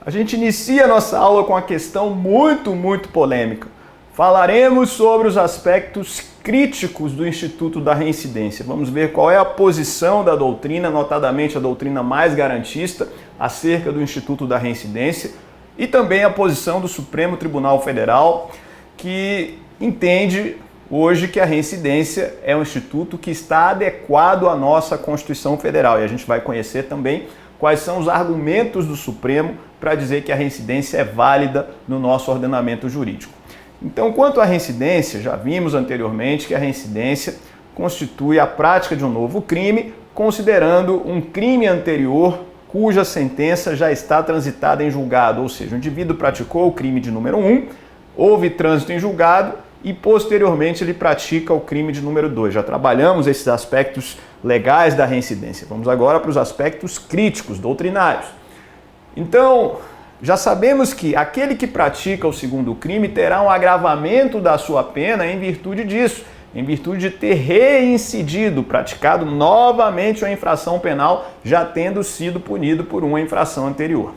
A gente inicia a nossa aula com uma questão muito polêmica. Falaremos sobre os aspectos críticos do Instituto da Reincidência. Vamos ver qual é a posição da doutrina, notadamente a doutrina mais garantista, acerca do Instituto da Reincidência, e também a posição do Supremo Tribunal Federal, que entende hoje que a reincidência é um instituto que está adequado à nossa Constituição Federal. E a gente vai conhecer também quais são os argumentos do Supremo para dizer que a reincidência é válida no nosso ordenamento jurídico. Então, quanto à reincidência, já vimos anteriormente que a reincidência constitui a prática de um novo crime, considerando um crime anterior cuja sentença já está transitada em julgado, ou seja, o indivíduo praticou o crime de número 1, houve trânsito em julgado e posteriormente ele pratica o crime de número 2. Já trabalhamos esses aspectos legais da reincidência. Vamos agora para os aspectos críticos, doutrinários. Então, já sabemos que aquele que pratica o segundo crime terá um agravamento da sua pena em virtude disso, em virtude de ter reincidido, praticado novamente uma infração penal, já tendo sido punido por uma infração anterior.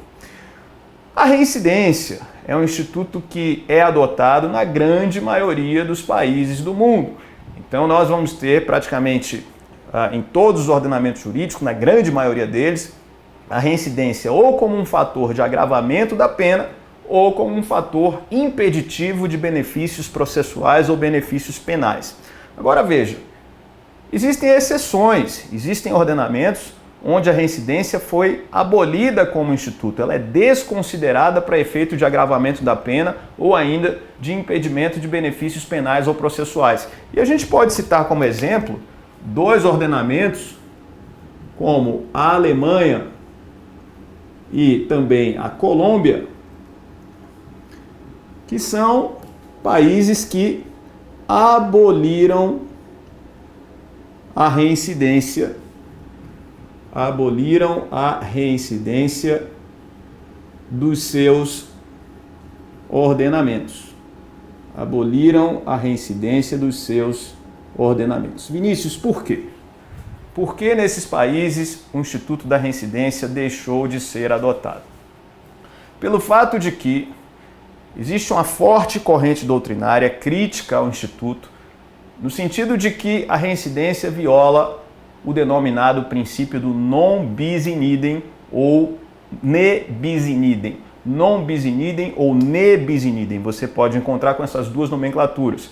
A reincidência é um instituto que é adotado na grande maioria dos países do mundo. Então nós vamos ter praticamente em todos os ordenamentos jurídicos, na grande maioria deles, a reincidência ou como um fator de agravamento da pena ou como um fator impeditivo de benefícios processuais ou benefícios penais. Agora veja, existem exceções, existem ordenamentos onde a reincidência foi abolida como instituto, ela é desconsiderada para efeito de agravamento da pena ou ainda de impedimento de benefícios penais ou processuais. E a gente pode citar como exemplo dois ordenamentos, como a Alemanha e também a Colômbia, que são países que aboliram a reincidência dos seus ordenamentos. Aboliram a reincidência dos seus ordenamentos. Vinícius, por quê? Por que nesses países o Instituto da Reincidência deixou de ser adotado? Pelo fato de que existe uma forte corrente doutrinária crítica ao Instituto, no sentido de que a reincidência viola o denominado princípio do non bis in idem ou ne bis in idem. Non bis in idem ou ne bis in idem. Você pode encontrar com essas duas nomenclaturas.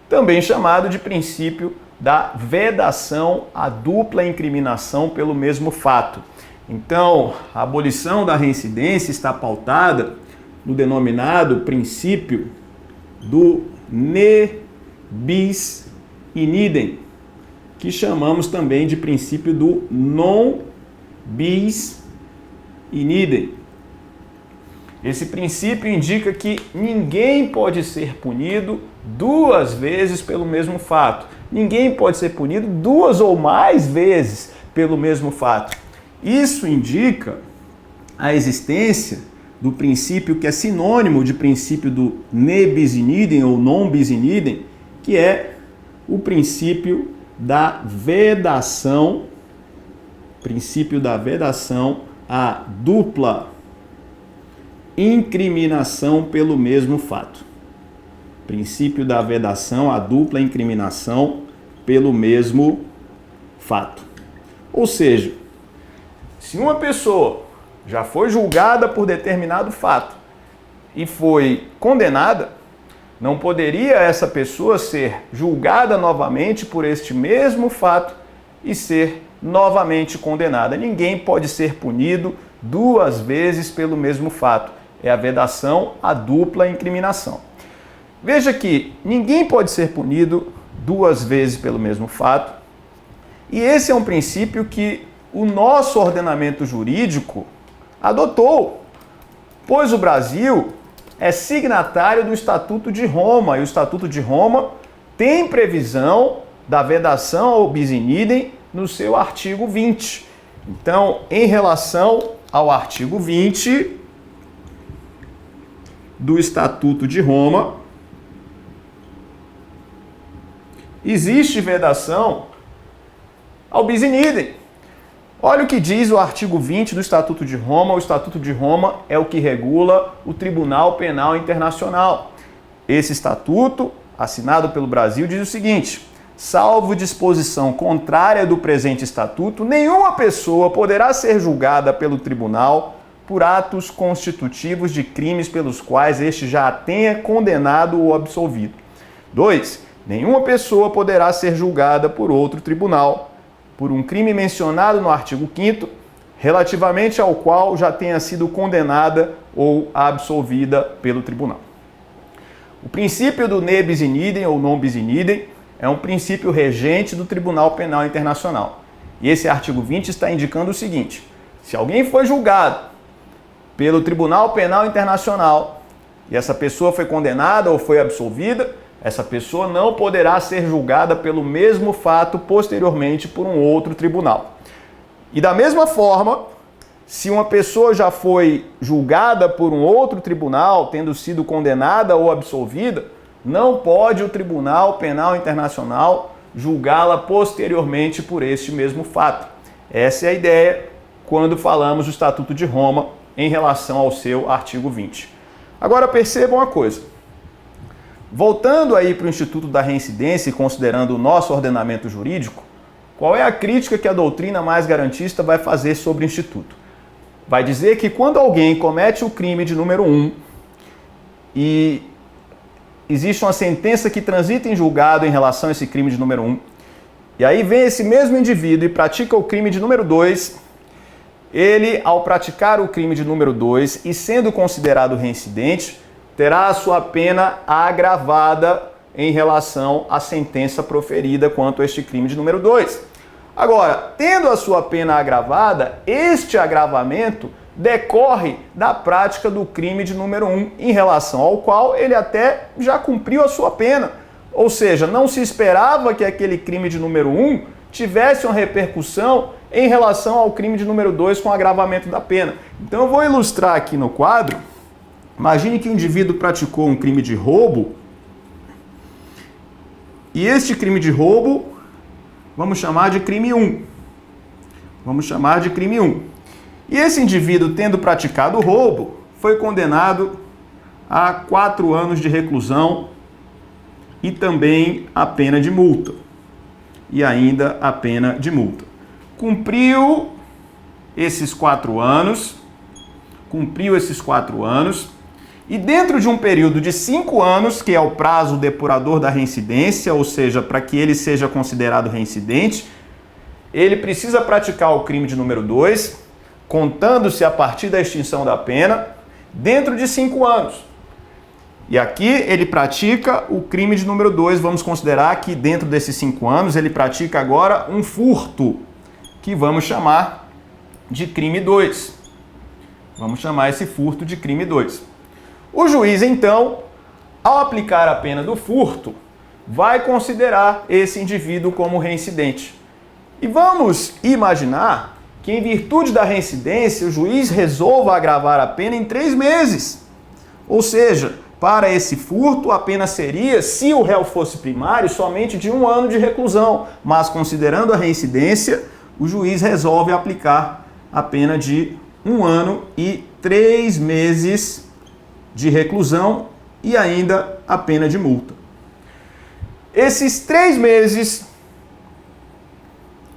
Também chamado de princípio da vedação à dupla incriminação pelo mesmo fato. Então, a abolição da reincidência está pautada no denominado princípio do ne bis in idem, que chamamos também de princípio do non bis in idem. Esse princípio indica que ninguém pode ser punido duas vezes pelo mesmo fato. Ninguém pode ser punido duas ou mais vezes pelo mesmo fato. Isso indica a existência do princípio que é sinônimo de princípio do ne bis in idem ou non bis in idem, que é o princípio da vedação, à dupla incriminação pelo mesmo fato. Princípio da vedação à dupla incriminação pelo mesmo fato. Ou seja, se uma pessoa já foi julgada por determinado fato e foi condenada, não poderia essa pessoa ser julgada novamente por este mesmo fato e ser novamente condenada. Ninguém pode ser punido duas vezes pelo mesmo fato. É a vedação à dupla incriminação. Veja que ninguém pode ser punido duas vezes pelo mesmo fato. E esse é um princípio que o nosso ordenamento jurídico adotou, pois o Brasil é signatário do Estatuto de Roma, e o Estatuto de Roma tem previsão da vedação ao bis in idem no seu artigo 20. Então, em relação ao artigo 20 do Estatuto de Roma, existe vedação ao bis in idem. Olha o que diz o artigo 20 do Estatuto de Roma. O Estatuto de Roma é o que regula o Tribunal Penal Internacional. Esse estatuto, assinado pelo Brasil, diz o seguinte: salvo disposição contrária do presente estatuto, nenhuma pessoa poderá ser julgada pelo tribunal por atos constitutivos de crimes pelos quais este já a tenha condenado ou absolvido. 2. Nenhuma pessoa poderá ser julgada por outro tribunal por um crime mencionado no artigo 5º, relativamente ao qual já tenha sido condenada ou absolvida pelo tribunal. O princípio do ne bis in idem ou non bis in idem é um princípio regente do Tribunal Penal Internacional. E esse artigo 20 está indicando o seguinte: se alguém foi julgado pelo Tribunal Penal Internacional e essa pessoa foi condenada ou foi absolvida, essa pessoa não poderá ser julgada pelo mesmo fato posteriormente por um outro tribunal. E da mesma forma, se uma pessoa já foi julgada por um outro tribunal, tendo sido condenada ou absolvida, não pode o Tribunal Penal Internacional julgá-la posteriormente por este mesmo fato. Essa é a ideia quando falamos do Estatuto de Roma em relação ao seu artigo 20. Agora percebam uma coisa. Voltando aí para o Instituto da Reincidência e considerando o nosso ordenamento jurídico, qual é a crítica que a doutrina mais garantista vai fazer sobre o Instituto? Vai dizer que quando alguém comete o crime de número 1 e existe uma sentença que transita em julgado em relação a esse crime de número 1, e aí vem esse mesmo indivíduo e pratica o crime de número 2, ele, ao praticar o crime de número 2 e sendo considerado reincidente, terá a sua pena agravada em relação à sentença proferida quanto a este crime de número 2. Agora, tendo a sua pena agravada, este agravamento decorre da prática do crime de número 1, em relação ao qual ele até já cumpriu a sua pena. Ou seja, não se esperava que aquele crime de número 1 tivesse uma repercussão em relação ao crime de número 2 com agravamento da pena. Então eu vou ilustrar aqui no quadro. Imagine que o indivíduo praticou um crime de roubo e este crime de roubo vamos chamar de crime 1. Vamos chamar de crime 1. E esse indivíduo, tendo praticado o roubo, foi condenado a 4 anos de reclusão e também a pena de multa. E ainda a pena de multa. Cumpriu esses 4 anos, e dentro de um período de 5 anos, que é o prazo depurador da reincidência, ou seja, para que ele seja considerado reincidente, ele precisa praticar o crime de número 2, contando-se a partir da extinção da pena, dentro de 5 anos. E aqui ele pratica o crime de número 2, vamos considerar que dentro desses 5 anos ele pratica agora um furto, que vamos chamar de crime 2. Vamos chamar esse furto de crime 2. O juiz, então, ao aplicar a pena do furto, vai considerar esse indivíduo como reincidente. E vamos imaginar que, em virtude da reincidência, o juiz resolva agravar a pena em 3 meses. Ou seja, para esse furto, a pena seria, se o réu fosse primário, somente de 1 ano de reclusão. Mas, considerando a reincidência, o juiz resolve aplicar a pena de 1 ano e 3 meses de reclusão e ainda a pena de multa. Esses 3 meses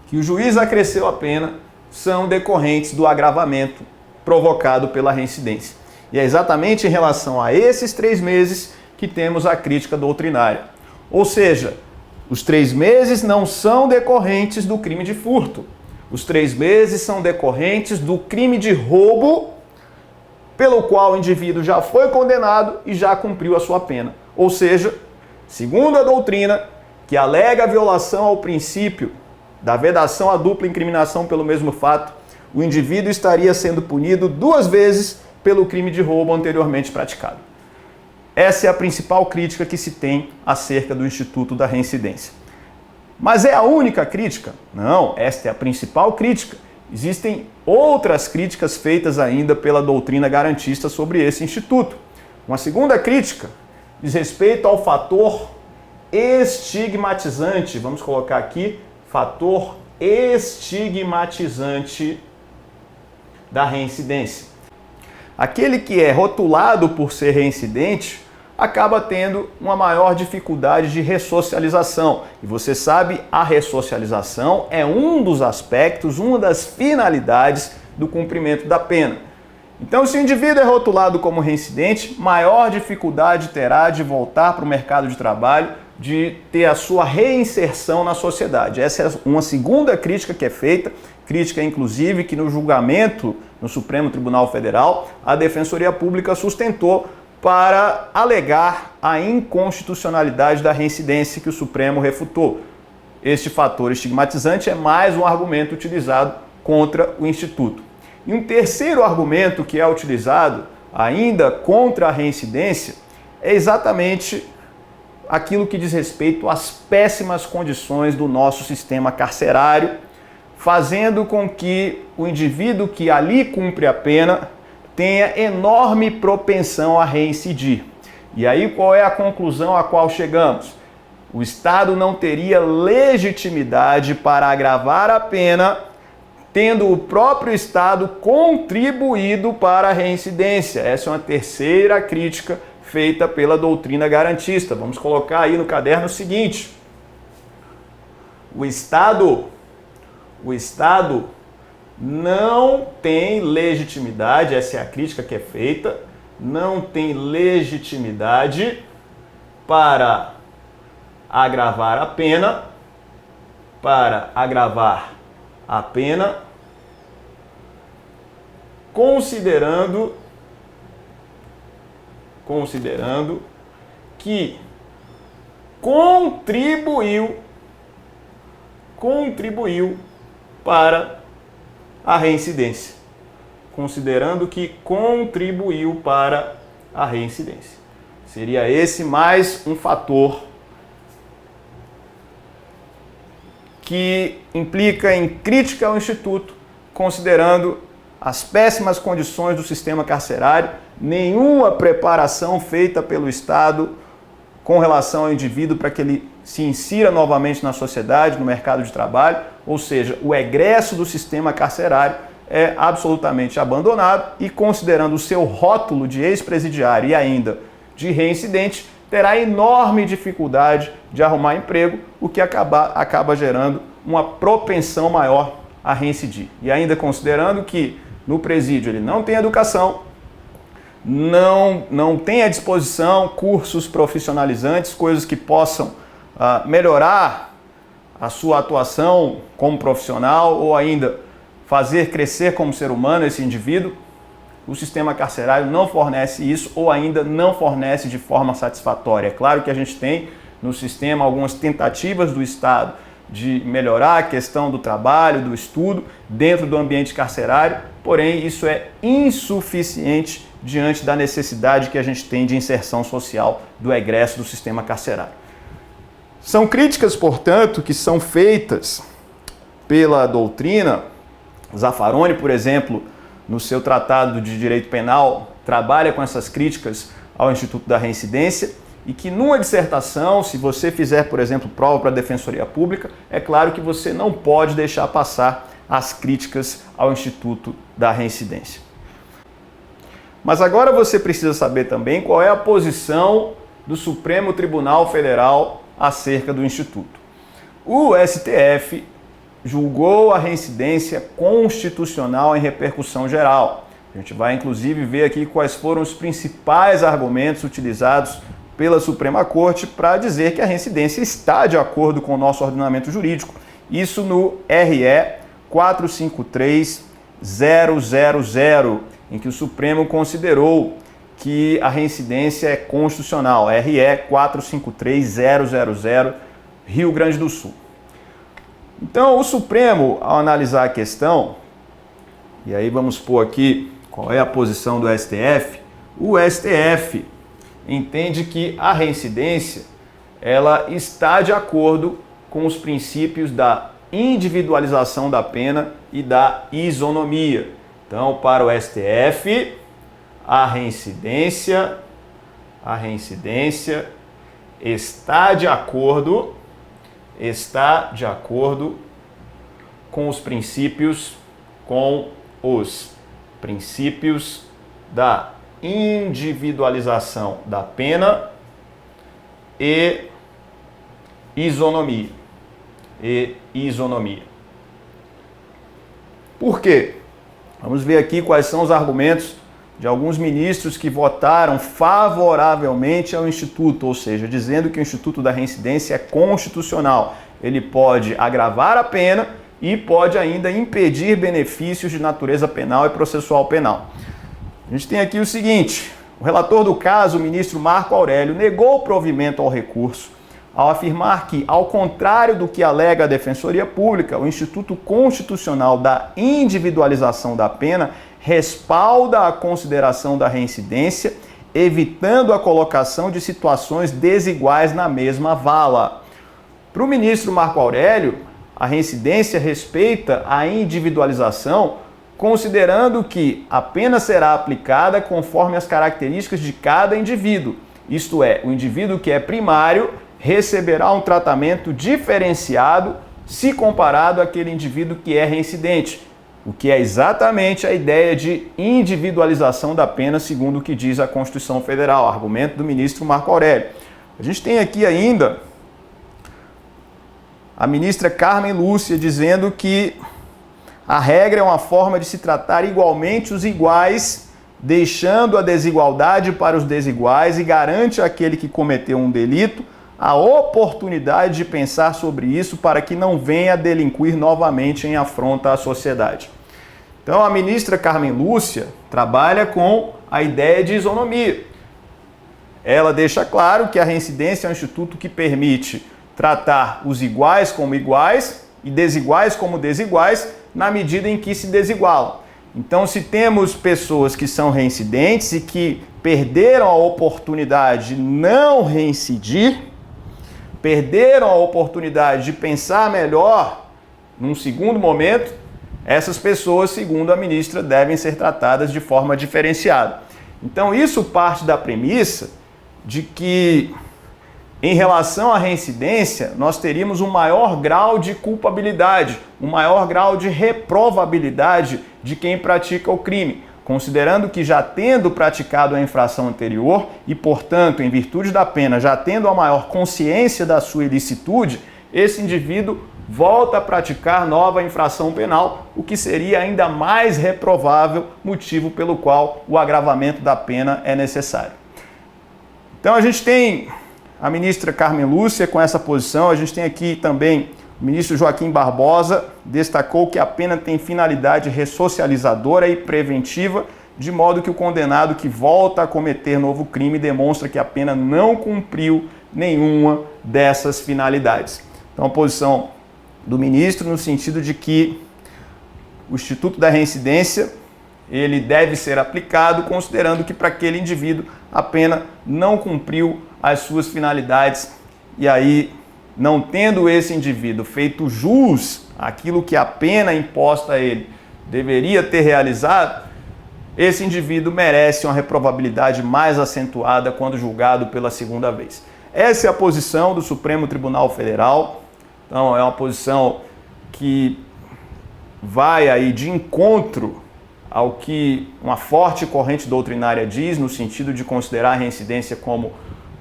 que o juiz acresceu a pena são decorrentes do agravamento provocado pela reincidência. E é exatamente em relação a esses 3 meses que temos a crítica doutrinária. Ou seja, os 3 meses não são decorrentes do crime de furto. Os 3 meses são decorrentes do crime de roubo, pelo qual o indivíduo já foi condenado e já cumpriu a sua pena. Ou seja, segundo a doutrina, que alega a violação ao princípio da vedação à dupla incriminação pelo mesmo fato, o indivíduo estaria sendo punido 2 vezes pelo crime de roubo anteriormente praticado. Essa é a principal crítica que se tem acerca do Instituto da Reincidência. Mas é a única crítica? Não, esta é a principal crítica. Existem outras críticas feitas ainda pela doutrina garantista sobre esse instituto. Uma segunda crítica diz respeito ao fator estigmatizante, vamos colocar aqui, fator estigmatizante da reincidência. Aquele que é rotulado por ser reincidente acaba tendo uma maior dificuldade de ressocialização. E você sabe, a ressocialização é um dos aspectos, uma das finalidades do cumprimento da pena. Então, se o indivíduo é rotulado como reincidente, maior dificuldade terá de voltar para o mercado de trabalho, de ter a sua reinserção na sociedade. Essa é uma segunda crítica que é feita, crítica inclusive que no julgamento no Supremo Tribunal Federal, a Defensoria Pública sustentou para alegar a inconstitucionalidade da reincidência que o Supremo refutou. Este fator estigmatizante é mais um argumento utilizado contra o Instituto. E um terceiro argumento que é utilizado ainda contra a reincidência é exatamente aquilo que diz respeito às péssimas condições do nosso sistema carcerário, fazendo com que o indivíduo que ali cumpre a pena tenha enorme propensão a reincidir. E aí qual é a conclusão a qual chegamos? O Estado não teria legitimidade para agravar a pena, tendo o próprio Estado contribuído para a reincidência. Essa é uma terceira crítica feita pela doutrina garantista. Vamos colocar aí no caderno o seguinte: o Estado não tem legitimidade, essa é a crítica que é feita, não tem legitimidade para agravar a pena, considerando que contribuiu para a reincidência. Considerando que contribuiu para a reincidência. Seria esse mais um fator que implica em crítica ao Instituto, considerando as péssimas condições do sistema carcerário, nenhuma preparação feita pelo Estado com relação ao indivíduo para que ele se insira novamente na sociedade, no mercado de trabalho, ou seja, o egresso do sistema carcerário é absolutamente abandonado e, considerando o seu rótulo de ex-presidiário e ainda de reincidente, terá enorme dificuldade de arrumar emprego, o que acaba gerando uma propensão maior a reincidir. E ainda considerando que no presídio ele não tem educação, não tem à disposição cursos profissionalizantes, coisas que possam melhorar a sua atuação como profissional ou ainda fazer crescer como ser humano esse indivíduo, o sistema carcerário não fornece isso ou ainda não fornece de forma satisfatória. É claro que a gente tem no sistema algumas tentativas do Estado de melhorar a questão do trabalho, do estudo dentro do ambiente carcerário, porém isso é insuficiente diante da necessidade que a gente tem de inserção social do egresso do sistema carcerário. São críticas, portanto, que são feitas pela doutrina. Zaffaroni, por exemplo, no seu Tratado de Direito Penal, trabalha com essas críticas ao Instituto da Reincidência e que numa dissertação, se você fizer, por exemplo, prova para a Defensoria Pública, é claro que você não pode deixar passar as críticas ao Instituto da Reincidência. Mas agora você precisa saber também qual é a posição do Supremo Tribunal Federal acerca do Instituto. O STF julgou a reincidência constitucional em repercussão geral. A gente vai inclusive ver aqui quais foram os principais argumentos utilizados pela Suprema Corte para dizer que a reincidência está de acordo com o nosso ordenamento jurídico. Isso no RE 453000, em que o Supremo considerou que a reincidência é constitucional, RE 453000, Rio Grande do Sul. Então, o Supremo, ao analisar a questão, e aí vamos pôr aqui qual é a posição do STF, o STF entende que a reincidência ela está de acordo com os princípios da individualização da pena e da isonomia. Então, para o STF, a reincidência está de acordo com os princípios da individualização da pena e isonomia. Por quê? Vamos ver aqui quais são os argumentos de alguns ministros que votaram favoravelmente ao Instituto, ou seja, dizendo que o Instituto da Reincidência é constitucional. Ele pode agravar a pena e pode ainda impedir benefícios de natureza penal e processual penal. A gente tem aqui o seguinte: o relator do caso, o ministro Marco Aurélio, negou o provimento ao recurso ao afirmar que, ao contrário do que alega a Defensoria Pública, o Instituto Constitucional da Individualização da Pena respalda a consideração da reincidência, evitando a colocação de situações desiguais na mesma vala. Para o ministro Marco Aurélio, a reincidência respeita a individualização, considerando que a pena será aplicada conforme as características de cada indivíduo. Isto é, o indivíduo que é primário receberá um tratamento diferenciado se comparado àquele indivíduo que é reincidente, o que é exatamente a ideia de individualização da pena, segundo o que diz a Constituição Federal, argumento do ministro Marco Aurélio. A gente tem aqui ainda a ministra Carmen Lúcia dizendo que a regra é uma forma de se tratar igualmente os iguais, deixando a desigualdade para os desiguais, e garante àquele que cometeu um delito a oportunidade de pensar sobre isso para que não venha a delinquir novamente em afronta à sociedade. Então a ministra Carmen Lúcia trabalha com a ideia de isonomia. Ela deixa claro que a reincidência é um instituto que permite tratar os iguais como iguais e desiguais como desiguais na medida em que se desigualam. Então, se temos pessoas que são reincidentes e que perderam a oportunidade de não reincidir, perderam a oportunidade de pensar melhor num segundo momento, essas pessoas, segundo a ministra, devem ser tratadas de forma diferenciada. Então, isso parte da premissa de que, em relação à reincidência, nós teríamos um maior grau de culpabilidade, um maior grau de reprovabilidade de quem pratica o crime, considerando que, já tendo praticado a infração anterior e, portanto, em virtude da pena, já tendo a maior consciência da sua ilicitude, esse indivíduo volta a praticar nova infração penal, o que seria ainda mais reprovável, motivo pelo qual o agravamento da pena é necessário. Então a gente tem a ministra Carmen Lúcia com essa posição, a gente tem aqui também o ministro Joaquim Barbosa, destacou que a pena tem finalidade ressocializadora e preventiva, de modo que o condenado que volta a cometer novo crime demonstra que a pena não cumpriu nenhuma dessas finalidades. Então a posição do ministro no sentido de que o Instituto da Reincidência ele deve ser aplicado considerando que para aquele indivíduo a pena não cumpriu as suas finalidades, e aí, não tendo esse indivíduo feito jus àquilo que a pena imposta a ele deveria ter realizado, esse indivíduo merece uma reprovabilidade mais acentuada quando julgado pela segunda vez. Essa é a posição do Supremo Tribunal Federal. Então, é uma posição que vai aí de encontro ao que uma forte corrente doutrinária diz, no sentido de considerar a reincidência como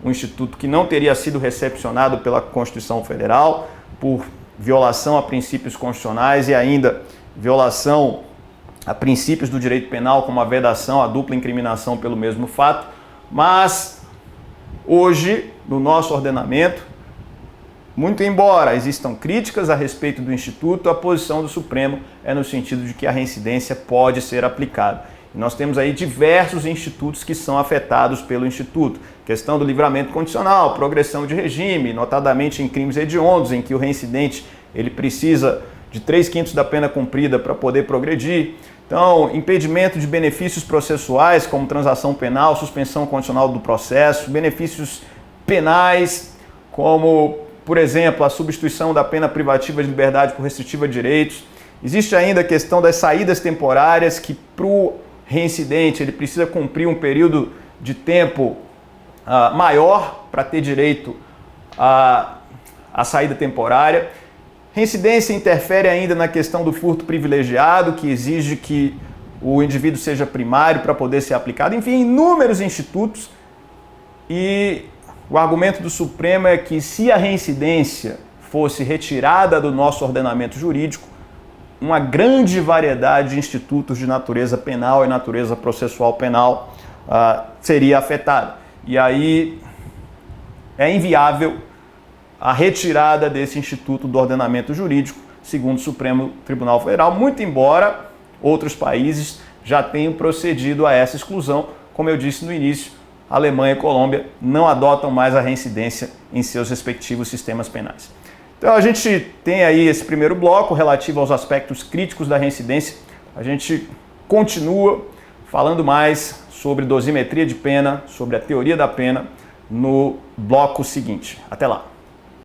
um instituto que não teria sido recepcionado pela Constituição Federal por violação a princípios constitucionais e ainda violação a princípios do direito penal, como a vedação, a dupla incriminação pelo mesmo fato. Mas hoje, no nosso ordenamento, muito embora existam críticas a respeito do Instituto, a posição do Supremo é no sentido de que a reincidência pode ser aplicada. E nós temos aí diversos institutos que são afetados pelo Instituto. Questão do livramento condicional, progressão de regime, notadamente em crimes hediondos, em que o reincidente ele precisa de 3/5 da pena cumprida para poder progredir. Então, impedimento de benefícios processuais, como transação penal, suspensão condicional do processo, benefícios penais, como, por exemplo, a substituição da pena privativa de liberdade por restritiva de direitos. Existe ainda a questão das saídas temporárias, que para o reincidente ele precisa cumprir um período de tempo maior para ter direito à saída temporária. Reincidência interfere ainda na questão do furto privilegiado, que exige que o indivíduo seja primário para poder ser aplicado. Enfim, inúmeros institutos. E o argumento do Supremo é que se a reincidência fosse retirada do nosso ordenamento jurídico, uma grande variedade de institutos de natureza penal e natureza processual penal seria afetada. E aí é inviável a retirada desse instituto do ordenamento jurídico, segundo o Supremo Tribunal Federal, muito embora outros países já tenham procedido a essa exclusão. Como eu disse no início, Alemanha e Colômbia não adotam mais a reincidência em seus respectivos sistemas penais. Então a gente tem aí esse primeiro bloco relativo aos aspectos críticos da reincidência. A gente continua falando mais sobre dosimetria de pena, sobre a teoria da pena, no bloco seguinte. Até lá!